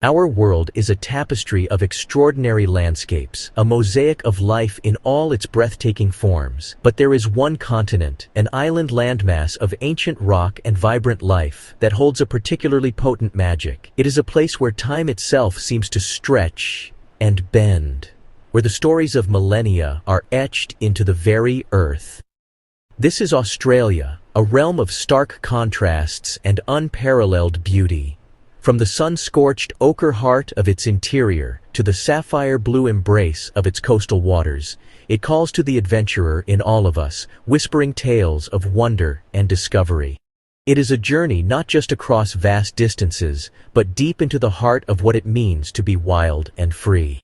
Our world is a tapestry of extraordinary landscapes, a mosaic of life in all its breathtaking forms. But there is one continent, an island landmass of ancient rock and vibrant life, that holds a particularly potent magic. It is a place where time itself seems to stretch and bend, where the stories of millennia are etched into the very earth. This is Australia, a realm of stark contrasts and unparalleled beauty. From the sun-scorched ochre heart of its interior to the sapphire blue embrace of its coastal waters, it calls to the adventurer in all of us, whispering tales of wonder and discovery. It is a journey not just across vast distances, but deep into the heart of what it means to be wild and free.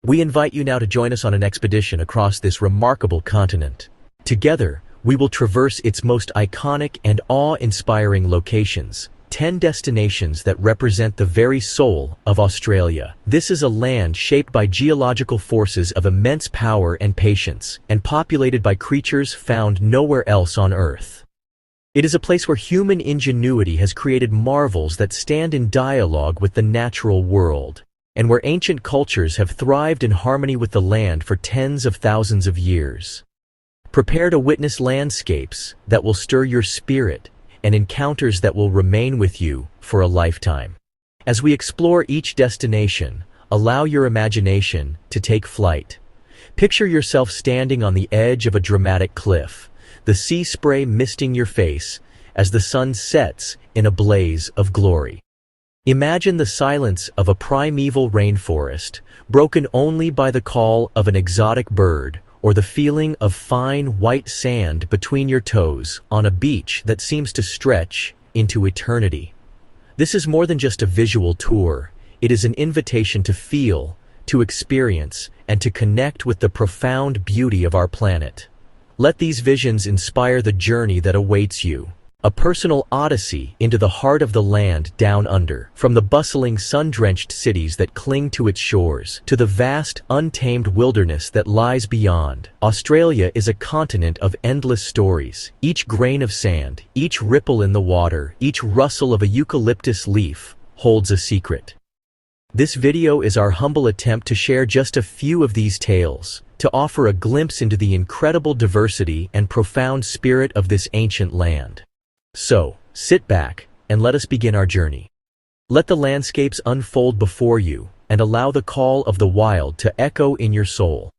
We invite you now to join us on an expedition across this remarkable continent. Together, we will traverse its most iconic and awe-inspiring locations, 10 destinations that represent the very soul of Australia. This is a land shaped by geological forces of immense power and patience, and populated by creatures found nowhere else on Earth. It is a place where human ingenuity has created marvels that stand in dialogue with the natural world, and where ancient cultures have thrived in harmony with the land for tens of thousands of years. Prepare to witness landscapes that will stir your spirit and encounters that will remain with you for a lifetime. As we explore each destination, allow your imagination to take flight. Picture yourself standing on the edge of a dramatic cliff, the sea spray misting your face as the sun sets in a blaze of glory. Imagine the silence of a primeval rainforest, broken only by the call of an exotic bird, or the feeling of fine white sand between your toes on a beach that seems to stretch into eternity. This is more than just a visual tour. It is an invitation to feel, to experience, and to connect with the profound beauty of our planet. Let these visions inspire the journey that awaits you, a personal odyssey into the heart of the land down under. From the bustling, sun-drenched cities that cling to its shores, to the vast, untamed wilderness that lies beyond, Australia is a continent of endless stories. Each grain of sand, each ripple in the water, each rustle of a eucalyptus leaf holds a secret. This video is our humble attempt to share just a few of these tales, to offer a glimpse into the incredible diversity and profound spirit of this ancient land. So, sit back, and let us begin our journey. Let the landscapes unfold before you, and allow the call of the wild to echo in your soul.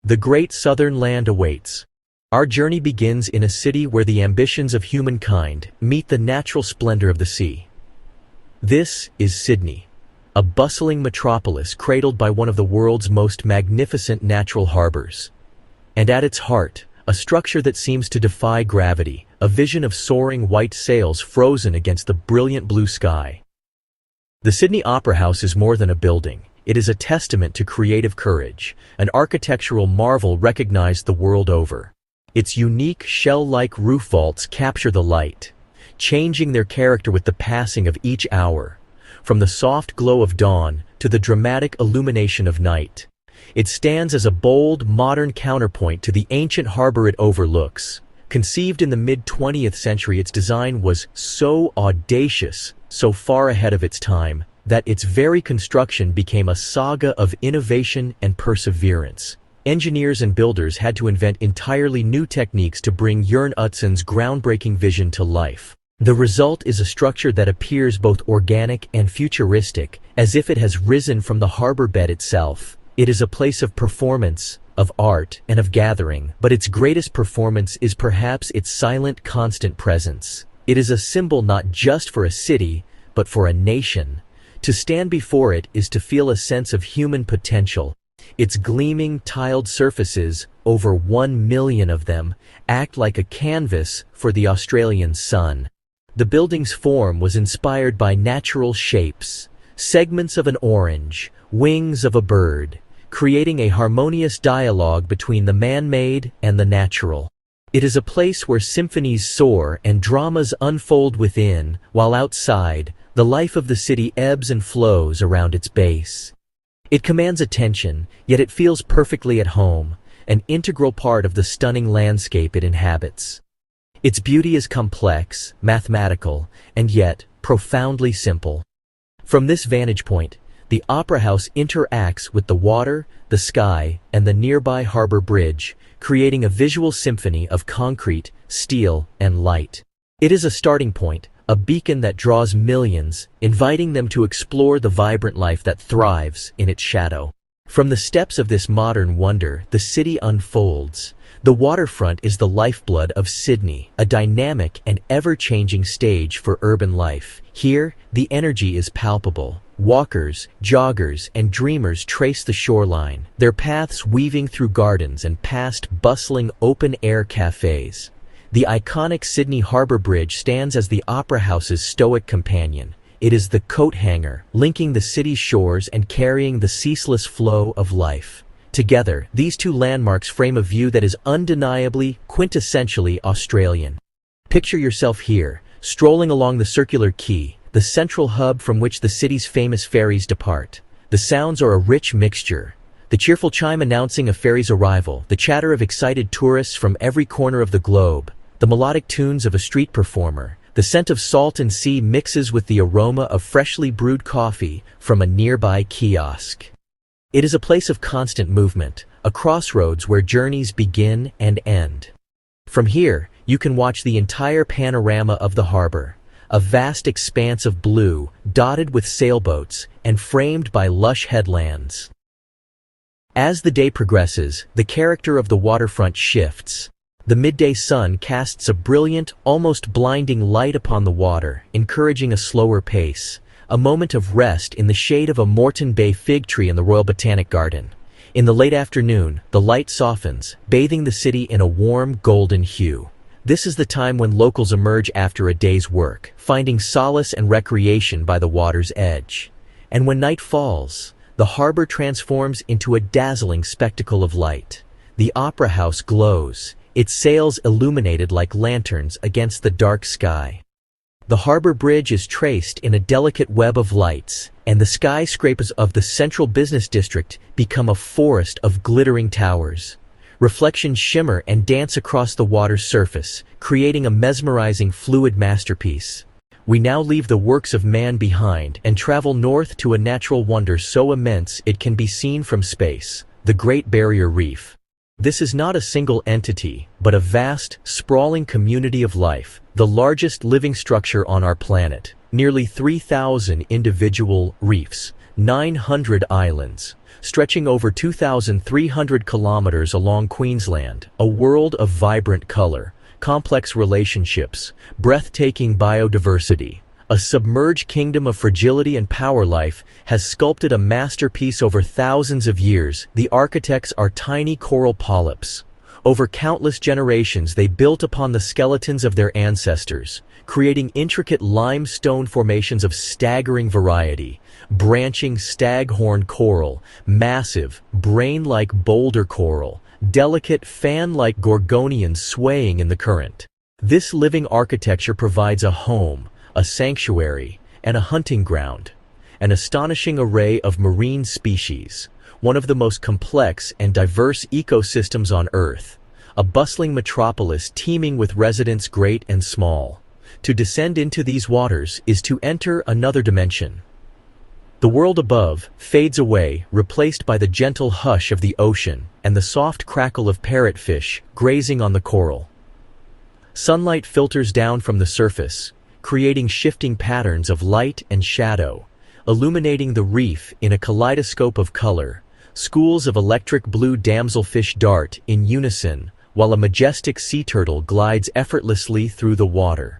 The great southern land awaits. Our journey begins in a city where the ambitions of humankind meet the natural splendor of the sea. This is Sydney, a bustling metropolis cradled by one of the world's most magnificent natural harbors. And at its heart, a structure that seems to defy gravity, a vision of soaring white sails frozen against the brilliant blue sky. The Sydney Opera House is more than a building. It is a testament to creative courage, an architectural marvel recognized the world over. Its unique shell-like roof vaults capture the light, changing their character with the passing of each hour, from the soft glow of dawn to the dramatic illumination of night. It stands as a bold, modern counterpoint to the ancient harbor it overlooks. Conceived in the mid-20th century, its design was so audacious, so far ahead of its time, that its very construction became a saga of innovation and perseverance. Engineers and builders had to invent entirely new techniques to bring Jørn Utsen's groundbreaking vision to life. The result is a structure that appears both organic and futuristic, as if it has risen from the harbor bed itself. It is a place of performance, of art, and of gathering, but its greatest performance is perhaps its silent, constant presence. It is a symbol not just for a city, but for a nation. To stand before it is to feel a sense of human potential. Its gleaming, tiled surfaces, over 1 million of them, act like a canvas for the Australian sun. The building's form was inspired by natural shapes, segments of an orange, wings of a bird, creating a harmonious dialogue between the man-made and the natural. It is a place where symphonies soar and dramas unfold within, while outside, the life of the city ebbs and flows around its base. It commands attention, yet it feels perfectly at home, an integral part of the stunning landscape it inhabits. Its beauty is complex, mathematical, and yet profoundly simple. From this vantage point, the Opera House interacts with the water, the sky, and the nearby harbor bridge, creating a visual symphony of concrete, steel, and light. It is a starting point, a beacon that draws millions, inviting them to explore the vibrant life that thrives in its shadow. From the steps of this modern wonder, the city unfolds. The waterfront is the lifeblood of Sydney, a dynamic and ever-changing stage for urban life. Here, the energy is palpable. Walkers, joggers, and dreamers trace the shoreline, their paths weaving through gardens and past bustling open-air cafes. The iconic Sydney Harbour Bridge stands as the Opera House's stoic companion. It is the coat hanger, linking the city's shores and carrying the ceaseless flow of life. Together, these two landmarks frame a view that is undeniably, quintessentially Australian. Picture yourself here, strolling along the circular quay, the central hub from which the city's famous ferries depart. The sounds are a rich mixture. The cheerful chime announcing a ferry's arrival, the chatter of excited tourists from every corner of the globe, the melodic tunes of a street performer. The scent of salt and sea mixes with the aroma of freshly brewed coffee from a nearby kiosk. It is a place of constant movement, a crossroads where journeys begin and end. From here, you can watch the entire panorama of the harbor, a vast expanse of blue, dotted with sailboats, and framed by lush headlands. As the day progresses, the character of the waterfront shifts. The midday sun casts a brilliant, almost blinding light upon the water, encouraging a slower pace, a moment of rest in the shade of a Moreton Bay fig tree in the Royal Botanic Garden. In the late afternoon, the light softens, bathing the city in a warm, golden hue. This is the time when locals emerge after a day's work, finding solace and recreation by the water's edge. And when night falls, the harbor transforms into a dazzling spectacle of light. The Opera House glows, its sails illuminated like lanterns against the dark sky. The harbor bridge is traced in a delicate web of lights, and the skyscrapers of the central business district become a forest of glittering towers. Reflections shimmer and dance across the water's surface, creating a mesmerizing fluid masterpiece. We now leave the works of man behind and travel north to a natural wonder so immense it can be seen from space, the Great Barrier Reef. This is not a single entity, but a vast, sprawling community of life, the largest living structure on our planet. Nearly 3,000 individual reefs, 900 islands, stretching over 2,300 kilometers along Queensland, a world of vibrant color, complex relationships, breathtaking biodiversity. A submerged kingdom of fragility and power. Life has sculpted a masterpiece over thousands of years. The architects are tiny coral polyps. Over countless generations they built upon the skeletons of their ancestors, creating intricate limestone formations of staggering variety. Branching staghorn coral, massive, brain-like boulder coral, delicate fan-like gorgonians swaying in the current. This living architecture provides a home, a sanctuary, and a hunting ground. An astonishing array of marine species, one of the most complex and diverse ecosystems on Earth. A bustling metropolis teeming with residents great and small. To descend into these waters is to enter another dimension. The world above fades away, replaced by the gentle hush of the ocean and the soft crackle of parrotfish grazing on the coral. Sunlight filters down from the surface, creating shifting patterns of light and shadow, illuminating the reef in a kaleidoscope of color. Schools of electric blue damselfish dart in unison, while a majestic sea turtle glides effortlessly through the water.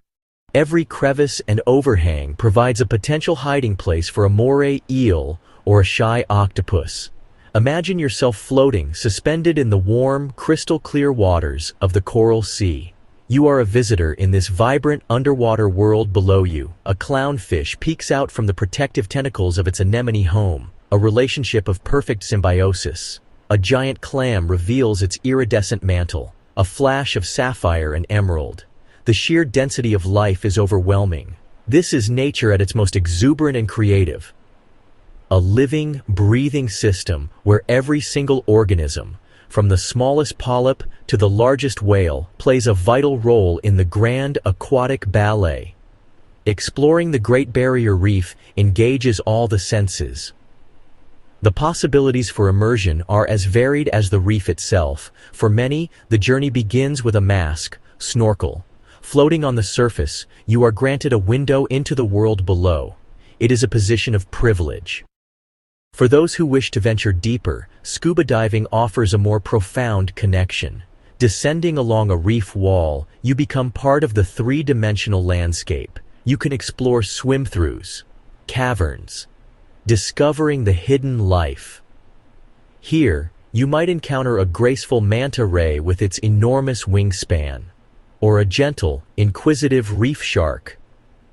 Every crevice and overhang provides a potential hiding place for a moray eel or a shy octopus. Imagine yourself floating, suspended in the warm, crystal-clear waters of the Coral Sea. You are a visitor in this vibrant underwater world. Below you, a clownfish peeks out from the protective tentacles of its anemone home, a relationship of perfect symbiosis. A giant clam reveals its iridescent mantle, a flash of sapphire and emerald. The sheer density of life is overwhelming. This is nature at its most exuberant and creative. A living, breathing system where every single organism, from the smallest polyp to the largest whale, plays a vital role in the grand aquatic ballet. Exploring the Great Barrier Reef engages all the senses. The possibilities for immersion are as varied as the reef itself. For many, the journey begins with a mask, snorkel. Floating on the surface, you are granted a window into the world below. It is a position of privilege. For those who wish to venture deeper, scuba diving offers a more profound connection. Descending along a reef wall, you become part of the three-dimensional landscape. You can explore swim-throughs, caverns, discovering the hidden life. Here, you might encounter a graceful manta ray with its enormous wingspan, or a gentle, inquisitive reef shark.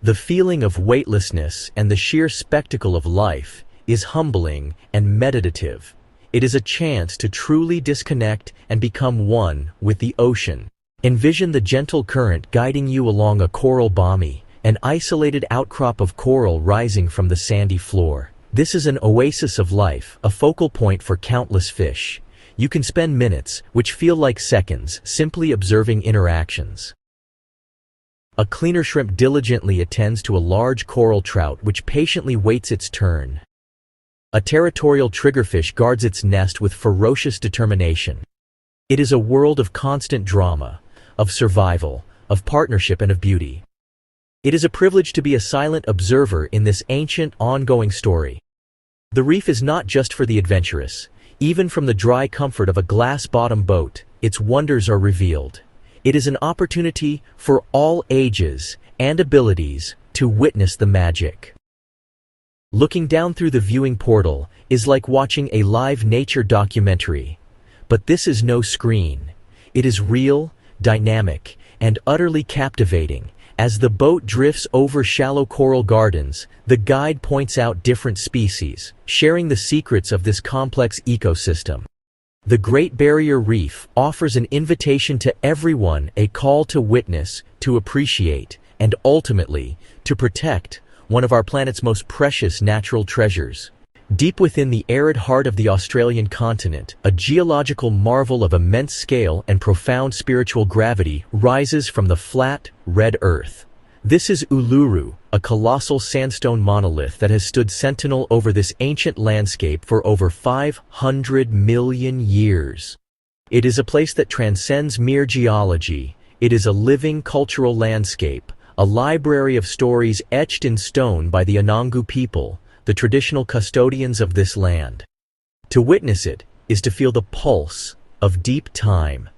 The feeling of weightlessness and the sheer spectacle of life is humbling and meditative. It is a chance to truly disconnect and become one with the ocean. Envision the gentle current guiding you along a coral bommy, an isolated outcrop of coral rising from the sandy floor. This is an oasis of life, a focal point for countless fish. You can spend minutes, which feel like seconds, simply observing interactions. A cleaner shrimp diligently attends to a large coral trout which patiently waits its turn. A territorial triggerfish guards its nest with ferocious determination. It is a world of constant drama, of survival, of partnership and of beauty. It is a privilege to be a silent observer in this ancient, ongoing story. The reef is not just for the adventurous. Even from the dry comfort of a glass-bottom boat, its wonders are revealed. It is an opportunity for all ages and abilities to witness the magic. Looking down through the viewing portal is like watching a live nature documentary. But this is no screen. It is real, dynamic, and utterly captivating. As the boat drifts over shallow coral gardens, the guide points out different species, sharing the secrets of this complex ecosystem. The Great Barrier Reef offers an invitation to everyone, a call to witness, to appreciate, and ultimately, to protect one of our planet's most precious natural treasures. Deep within the arid heart of the Australian continent, a geological marvel of immense scale and profound spiritual gravity rises from the flat, red earth. This is Uluru, a colossal sandstone monolith that has stood sentinel over this ancient landscape for over 500 million years. It is a place that transcends mere geology. It is a living cultural landscape, a library of stories etched in stone by the Anangu people, the traditional custodians of this land. To witness it is to feel the pulse of deep time,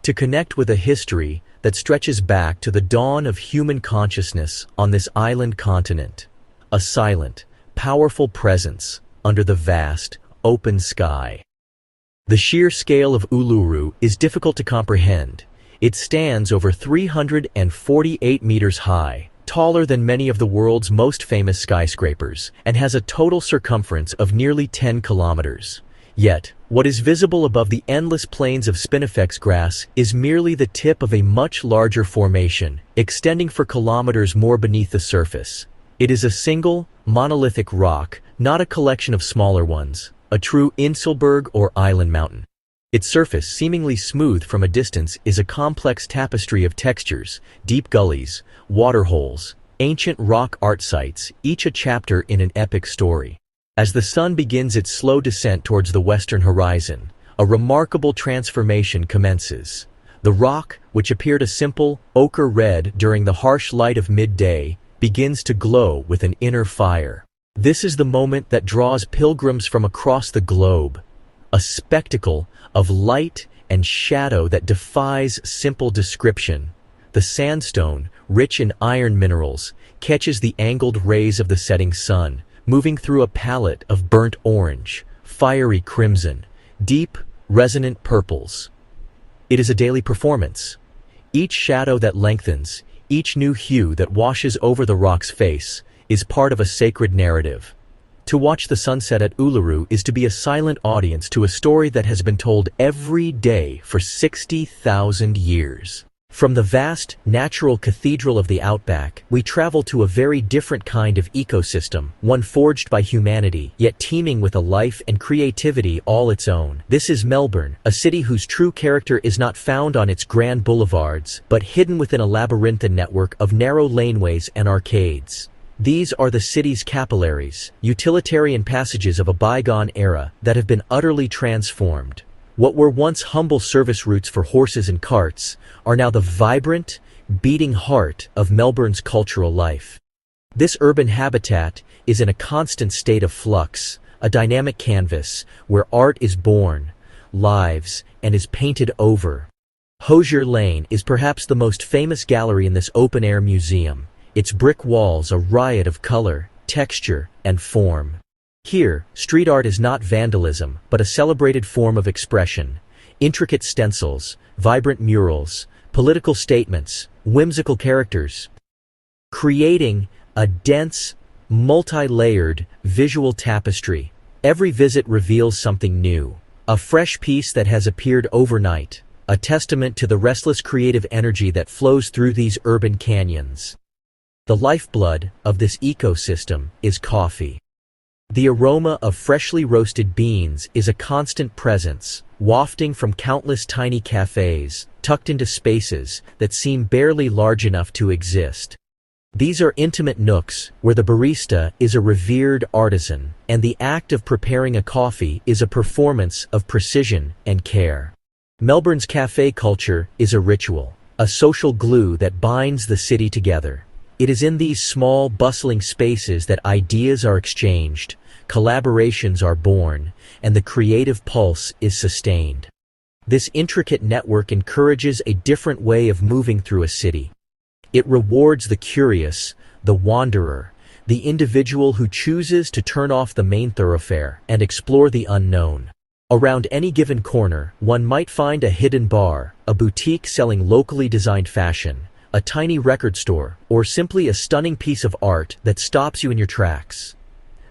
to connect with a history that stretches back to the dawn of human consciousness on this island continent, a silent, powerful presence under the vast, open sky. The sheer scale of Uluru is difficult to comprehend. It stands over 348 meters high, taller than many of the world's most famous skyscrapers, and has a total circumference of nearly 10 kilometers. Yet, what is visible above the endless plains of spinifex grass is merely the tip of a much larger formation, extending for kilometers more beneath the surface. It is a single, monolithic rock, not a collection of smaller ones, a true Inselberg or island mountain. Its surface, seemingly smooth from a distance, is a complex tapestry of textures, deep gullies, waterholes, ancient rock art sites, each a chapter in an epic story. As the sun begins its slow descent towards the western horizon, a remarkable transformation commences. The rock, which appeared a simple, ochre red during the harsh light of midday, begins to glow with an inner fire. This is the moment that draws pilgrims from across the globe, a spectacle of light and shadow that defies simple description. The sandstone, rich in iron minerals, catches the angled rays of the setting sun, moving through a palette of burnt orange, fiery crimson, deep, resonant purples. It is a daily performance. Each shadow that lengthens, each new hue that washes over the rock's face, is part of a sacred narrative. To watch the sunset at Uluru is to be a silent audience to a story that has been told every day for 60,000 years. From the vast, natural cathedral of the outback, we travel to a very different kind of ecosystem, one forged by humanity, yet teeming with a life and creativity all its own. This is Melbourne, a city whose true character is not found on its grand boulevards, but hidden within a labyrinthine network of narrow laneways and arcades. These are the city's capillaries, utilitarian passages of a bygone era that have been utterly transformed. What were once humble service routes for horses and carts are now the vibrant, beating heart of Melbourne's cultural life. This urban habitat is in a constant state of flux, a dynamic canvas where art is born, lives, and is painted over. Hosier Lane is perhaps the most famous gallery in this open-air museum, its brick walls a riot of color, texture, and form. Here, street art is not vandalism, but a celebrated form of expression. Intricate stencils, vibrant murals, political statements, whimsical characters, creating a dense, multi-layered visual tapestry. Every visit reveals something new, a fresh piece that has appeared overnight, a testament to the restless creative energy that flows through these urban canyons. The lifeblood of this ecosystem is coffee. The aroma of freshly roasted beans is a constant presence, wafting from countless tiny cafes, tucked into spaces that seem barely large enough to exist. These are intimate nooks where the barista is a revered artisan, and the act of preparing a coffee is a performance of precision and care. Melbourne's cafe culture is a ritual, a social glue that binds the city together. It is in these small, bustling spaces that ideas are exchanged, collaborations are born, and the creative pulse is sustained. This intricate network encourages a different way of moving through a city. It rewards the curious, the wanderer, the individual who chooses to turn off the main thoroughfare and explore the unknown. Around any given corner, one might find a hidden bar, a boutique selling locally designed fashion, a tiny record store, or simply a stunning piece of art that stops you in your tracks.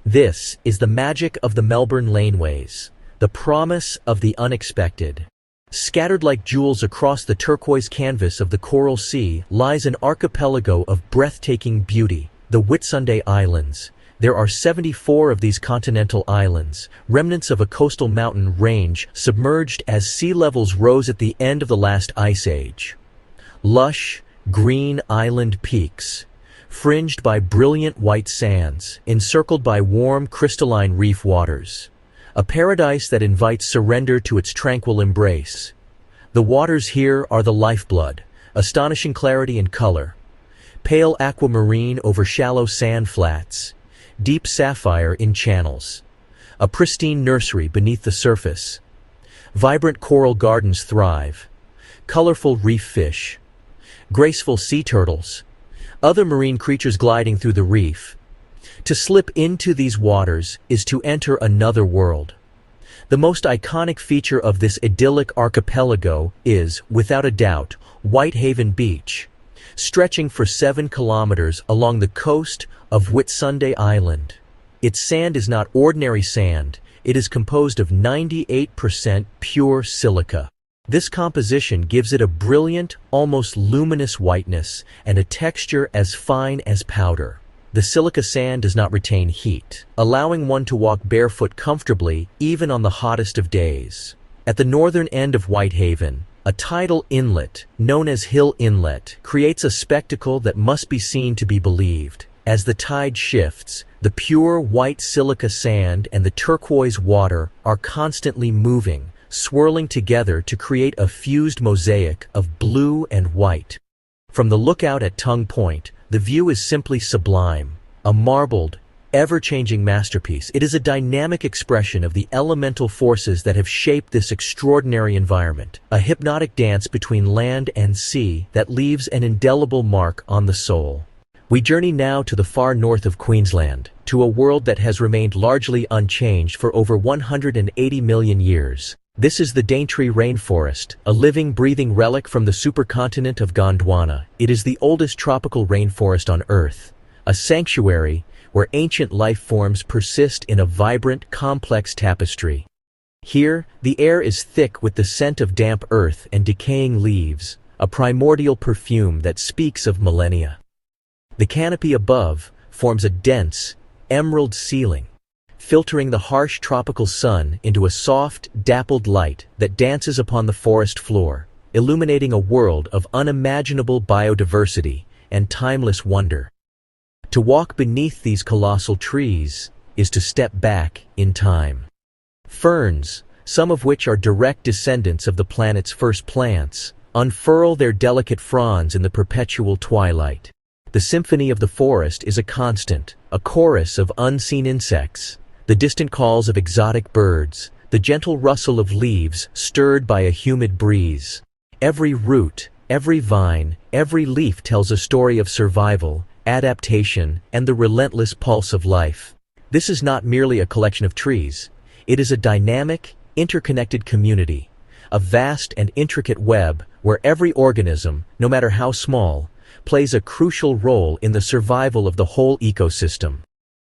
This is the magic of the Melbourne laneways, the promise of the unexpected. Scattered like jewels across the turquoise canvas of the Coral Sea lies an archipelago of breathtaking beauty, the Whitsunday Islands. There are 74 of these continental islands, remnants of a coastal mountain range submerged as sea levels rose at the end of the last ice age. Lush, green island peaks, fringed by brilliant white sands, encircled by warm crystalline reef waters. A paradise that invites surrender to its tranquil embrace. The waters here are the lifeblood, astonishing clarity and color. Pale aquamarine over shallow sand flats, deep sapphire in channels. A pristine nursery beneath the surface. Vibrant coral gardens thrive. Colorful reef fish. Graceful sea turtles. Other marine creatures gliding through the reef. To slip into these waters is to enter another world. The most iconic feature of this idyllic archipelago is, without a doubt, Whitehaven Beach, stretching for 7 kilometers along the coast of Whitsunday Island. Its sand is not ordinary sand, it is composed of 98% pure silica. This composition gives it a brilliant, almost luminous whiteness and a texture as fine as powder. The silica sand does not retain heat, allowing one to walk barefoot comfortably even on the hottest of days. At the northern end of Whitehaven, a tidal inlet, known as Hill Inlet, creates a spectacle that must be seen to be believed. As the tide shifts, the pure white silica sand and the turquoise water are constantly moving, swirling together to create a fused mosaic of blue and white. From the lookout at Tongue Point, the view is simply sublime, a marbled, ever-changing masterpiece. It is a dynamic expression of the elemental forces that have shaped this extraordinary environment, a hypnotic dance between land and sea that leaves an indelible mark on the soul. We journey now to the far north of Queensland, to a world that has remained largely unchanged for over 180 million years. This is the Daintree rainforest, a living, breathing relic from the supercontinent of Gondwana. It is the oldest tropical rainforest on Earth, a sanctuary where ancient life forms persist in a vibrant, complex tapestry. Here, the air is thick with the scent of damp earth and decaying leaves, a primordial perfume that speaks of millennia. The canopy above forms a dense, emerald ceiling, filtering the harsh tropical sun into a soft, dappled light that dances upon the forest floor, illuminating a world of unimaginable biodiversity and timeless wonder. To walk beneath these colossal trees is to step back in time. Ferns, some of which are direct descendants of the planet's first plants, unfurl their delicate fronds in the perpetual twilight. The symphony of the forest is a constant, a chorus of unseen insects, the distant calls of exotic birds, the gentle rustle of leaves stirred by a humid breeze. Every root, every vine, every leaf tells a story of survival, adaptation, and the relentless pulse of life. This is not merely a collection of trees. It is a dynamic, interconnected community, a vast and intricate web where every organism, no matter how small, plays a crucial role in the survival of the whole ecosystem.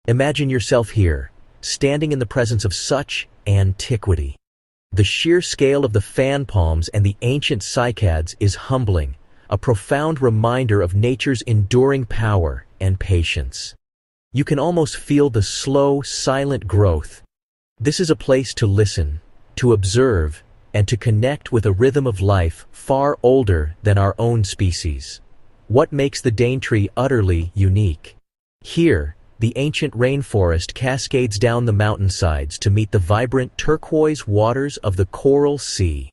Imagine yourself here, standing in the presence of such antiquity. The sheer scale of the fan palms and the ancient cycads is humbling, a profound reminder of nature's enduring power and patience. You can almost feel the slow, silent growth. This is a place to listen, to observe, and to connect with a rhythm of life far older than our own species. What makes the Daintree utterly unique? Here, the ancient rainforest cascades down the mountainsides to meet the vibrant turquoise waters of the Coral Sea.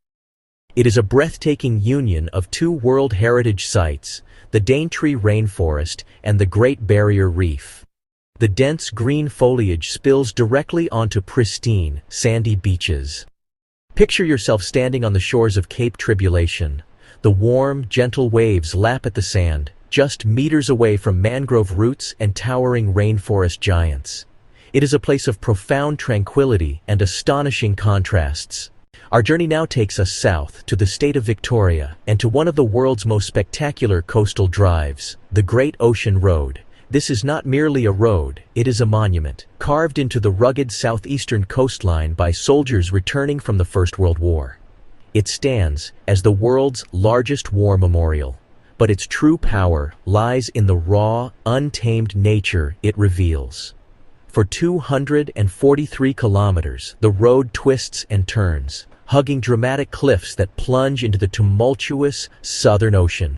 It is a breathtaking union of two World Heritage Sites, the Daintree Rainforest and the Great Barrier Reef. The dense green foliage spills directly onto pristine, sandy beaches. Picture yourself standing on the shores of Cape Tribulation. The warm, gentle waves lap at the sand, just meters away from mangrove roots and towering rainforest giants. It is a place of profound tranquility and astonishing contrasts. Our journey now takes us south to the state of Victoria and to one of the world's most spectacular coastal drives, the Great Ocean Road. This is not merely a road, it is a monument, carved into the rugged southeastern coastline by soldiers returning from the First World War. It stands as the world's largest war memorial, but its true power lies in the raw, untamed nature it reveals. For 243 kilometers, the road twists and turns, hugging dramatic cliffs that plunge into the tumultuous Southern Ocean.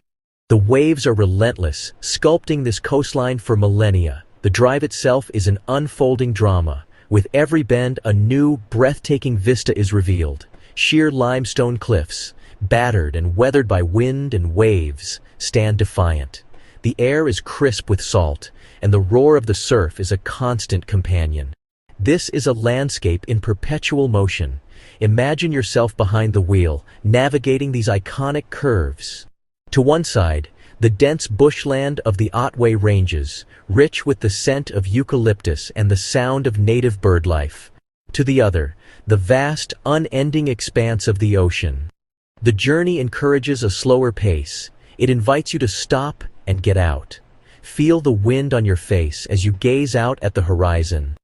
The waves are relentless, sculpting this coastline for millennia. The drive itself is an unfolding drama. With every bend, a new, breathtaking vista is revealed. Sheer limestone cliffs, battered and weathered by wind and waves, stand defiant. The air is crisp with salt, and the roar of the surf is a constant companion. This is a landscape in perpetual motion. Imagine yourself behind the wheel, navigating these iconic curves. To one side, the dense bushland of the Otway Ranges, rich with the scent of eucalyptus and the sound of native birdlife. To the other, the vast, unending expanse of the ocean. The journey encourages a slower pace. It invites you to stop and get out. Feel the wind on your face as you gaze out at the horizon.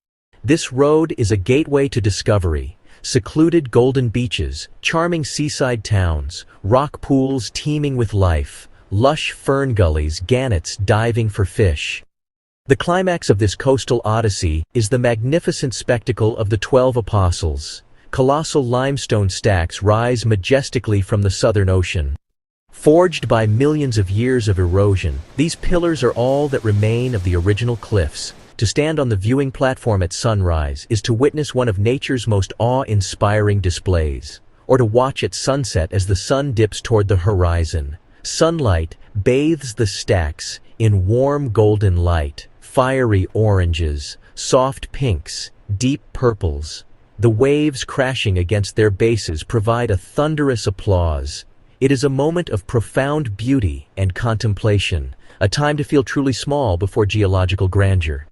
This road is a gateway to discovery. Secluded golden beaches, charming seaside towns, rock pools teeming with life, lush fern gullies, gannets diving for fish. The climax of this coastal odyssey is the magnificent spectacle of the 12 Apostles. Colossal limestone stacks rise majestically from the Southern Ocean. Forged by millions of years of erosion, these pillars are all that remain of the original cliffs. To stand on the viewing platform at sunrise is to witness one of nature's most awe-inspiring displays, or to watch at sunset as the sun dips toward the horizon. Sunlight bathes the stacks in warm golden light, fiery oranges, soft pinks, deep purples. The waves crashing against their bases provide a thunderous applause. It is a moment of profound beauty and contemplation, a time to feel truly small before geological grandeur.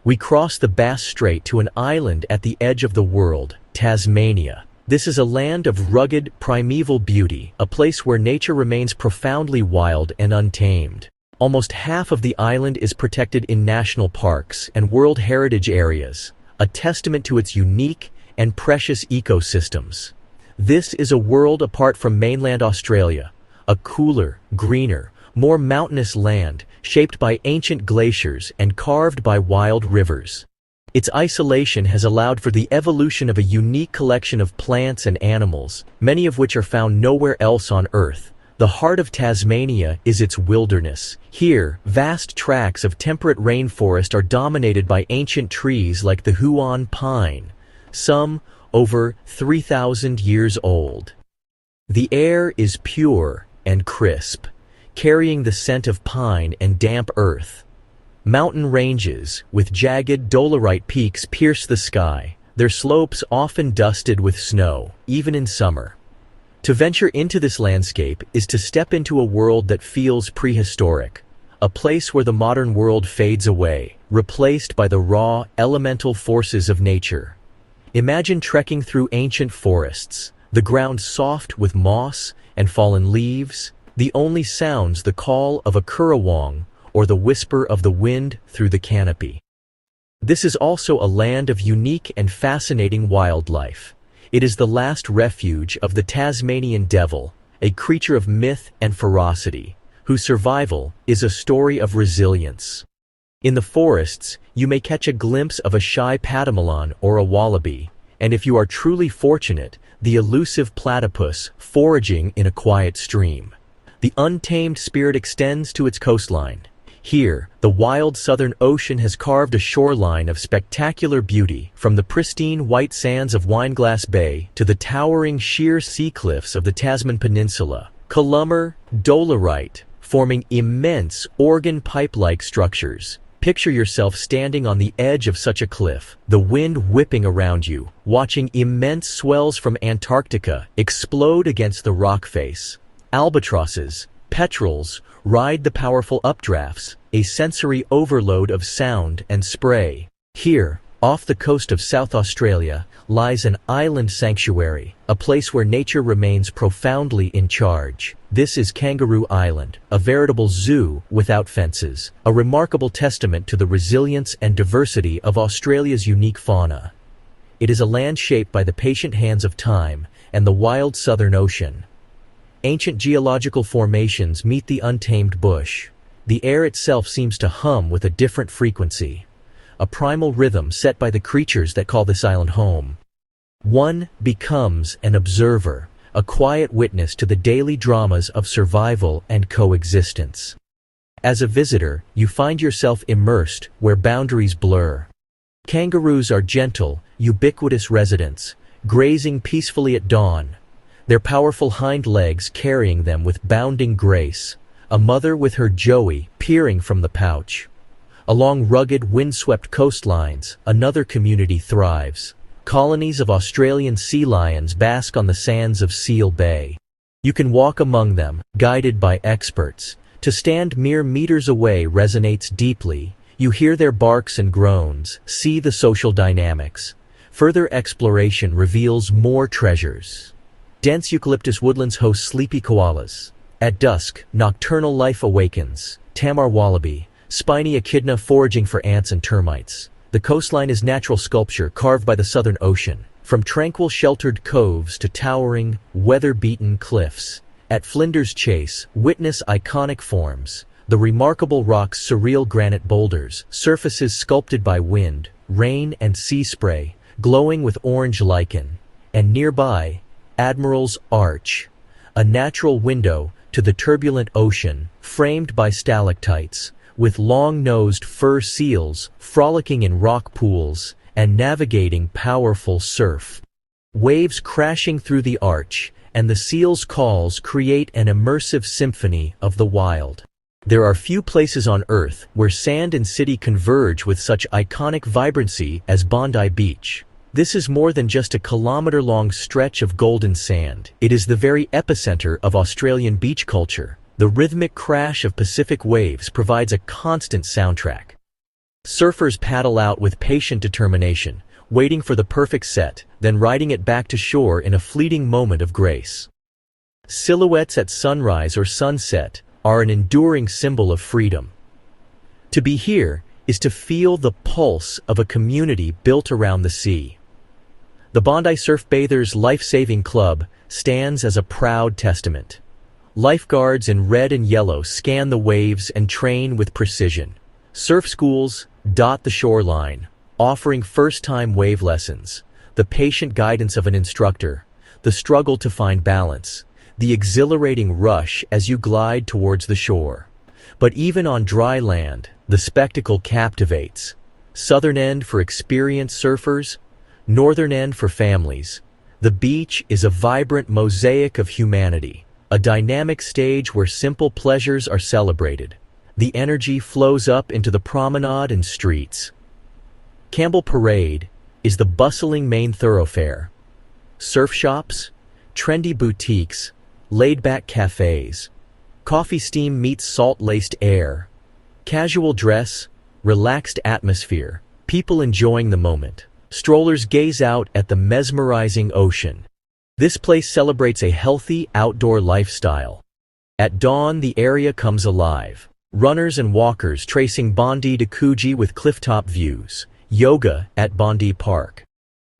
We cross the Bass Strait to an island at the edge of the world, Tasmania. This is a land of rugged, primeval beauty, a place where nature remains profoundly wild and untamed. Almost half of the island is protected in national parks and World Heritage areas, a testament to its unique and precious ecosystems. This is a world apart from mainland Australia, a cooler, greener, more mountainous land, shaped by ancient glaciers and carved by wild rivers. Its isolation has allowed for the evolution of a unique collection of plants and animals, many of which are found nowhere else on Earth. The heart of Tasmania is its wilderness. Here, vast tracts of temperate rainforest are dominated by ancient trees like the Huon pine, some over 3,000 years old. The air is pure and crisp, carrying the scent of pine and damp earth. Mountain ranges, with jagged dolerite peaks, pierce the sky, their slopes often dusted with snow, even in summer. To venture into this landscape is to step into a world that feels prehistoric, a place where the modern world fades away, replaced by the raw, elemental forces of nature. Imagine trekking through ancient forests, the ground soft with moss and fallen leaves, the only sounds the call of a currawong or the whisper of the wind through the canopy. This is also a land of unique and fascinating wildlife. It is the last refuge of the Tasmanian devil, a creature of myth and ferocity, whose survival is a story of resilience. In the forests, you may catch a glimpse of a shy patamalon or a wallaby, and if you are truly fortunate, the elusive platypus foraging in a quiet stream. The untamed spirit extends to its coastline. Here, the wild Southern Ocean has carved a shoreline of spectacular beauty, from the pristine white sands of Wineglass Bay to the towering sheer sea cliffs of the Tasman Peninsula. Columnar, dolerite, forming immense organ pipe-like structures. Picture yourself standing on the edge of such a cliff, the wind whipping around you, watching immense swells from Antarctica explode against the rock face. Albatrosses, petrels, ride the powerful updrafts, a sensory overload of sound and spray. Here, off the coast of South Australia, lies an island sanctuary, a place where nature remains profoundly in charge. This is Kangaroo Island, a veritable zoo without fences, a remarkable testament to the resilience and diversity of Australia's unique fauna. It is a land shaped by the patient hands of time and the wild Southern Ocean. Ancient geological formations meet the untamed bush. The air itself seems to hum with a different frequency, a primal rhythm set by the creatures that call this island home. One becomes an observer, a quiet witness to the daily dramas of survival and coexistence. As a visitor, you find yourself immersed where boundaries blur. Kangaroos are gentle, ubiquitous residents, grazing peacefully at dawn, their powerful hind legs carrying them with bounding grace, a mother with her joey peering from the pouch. Along rugged, windswept coastlines, another community thrives. Colonies of Australian sea lions bask on the sands of Seal Bay. You can walk among them, guided by experts. To stand mere meters away resonates deeply. You hear their barks and groans, see the social dynamics. Further exploration reveals more treasures. Dense eucalyptus woodlands host sleepy koalas. At dusk, nocturnal life awakens. Tamar wallaby, spiny echidna foraging for ants and termites. The coastline is natural sculpture carved by the Southern Ocean, from tranquil sheltered coves to towering, weather-beaten cliffs. At Flinders Chase, witness iconic forms, the remarkable rock's surreal granite boulders, surfaces sculpted by wind, rain and sea spray, glowing with orange lichen. And nearby, Admiral's Arch, a natural window to the turbulent ocean, framed by stalactites, with long-nosed fur seals frolicking in rock pools and navigating powerful surf. Waves crashing through the arch, and the seals' calls create an immersive symphony of the wild. There are few places on Earth where sand and city converge with such iconic vibrancy as Bondi Beach. This is more than just a kilometer-long stretch of golden sand. It is the very epicenter of Australian beach culture. The rhythmic crash of Pacific waves provides a constant soundtrack. Surfers paddle out with patient determination, waiting for the perfect set, then riding it back to shore in a fleeting moment of grace. Silhouettes at sunrise or sunset are an enduring symbol of freedom. To be here is to feel the pulse of a community built around the sea. The Bondi Surf Bathers Life-Saving Club stands as a proud testament. Lifeguards in red and yellow scan the waves and train with precision. Surf schools dot the shoreline, offering first-time wave lessons, the patient guidance of an instructor, the struggle to find balance, the exhilarating rush as you glide towards the shore. But even on dry land, the spectacle captivates. Southern end for experienced surfers, northern end for families. The beach is a vibrant mosaic of humanity, a dynamic stage where simple pleasures are celebrated. The energy flows up into the promenade and streets. Campbell Parade is the bustling main thoroughfare. Surf shops, trendy boutiques, laid-back cafes. Coffee steam meets salt-laced air. Casual dress, relaxed atmosphere. People enjoying the moment. Strollers gaze out at the mesmerizing ocean. This place celebrates a healthy outdoor lifestyle. At dawn, the area comes alive. Runners and walkers tracing Bondi to Coogee with clifftop views. Yoga at Bondi Park.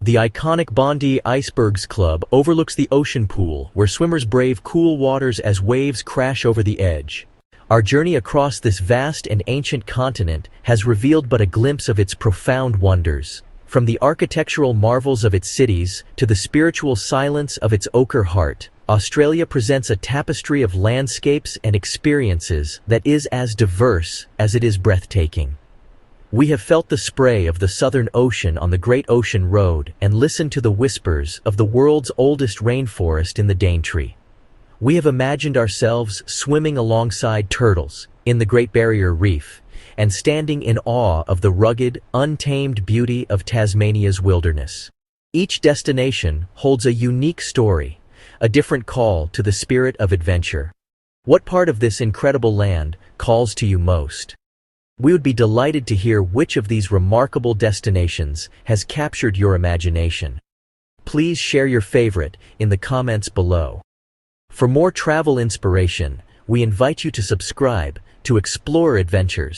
The iconic Bondi Icebergs Club overlooks the ocean pool, where swimmers brave cool waters as waves crash over the edge. Our journey across this vast and ancient continent has revealed but a glimpse of its profound wonders. From the architectural marvels of its cities to the spiritual silence of its ochre heart, Australia presents a tapestry of landscapes and experiences that is as diverse as it is breathtaking. We have felt the spray of the Southern Ocean on the Great Ocean Road and listened to the whispers of the world's oldest rainforest in the Daintree. We have imagined ourselves swimming alongside turtles in the Great Barrier Reef and standing in awe of the rugged, untamed beauty of Tasmania's wilderness. Each destination holds a unique story, a different call to the spirit of adventure. What part of this incredible land calls to you most? We would be delighted to hear which of these remarkable destinations has captured your imagination. Please share your favorite in the comments below. For more travel inspiration, we invite you to subscribe to Explore Adventures.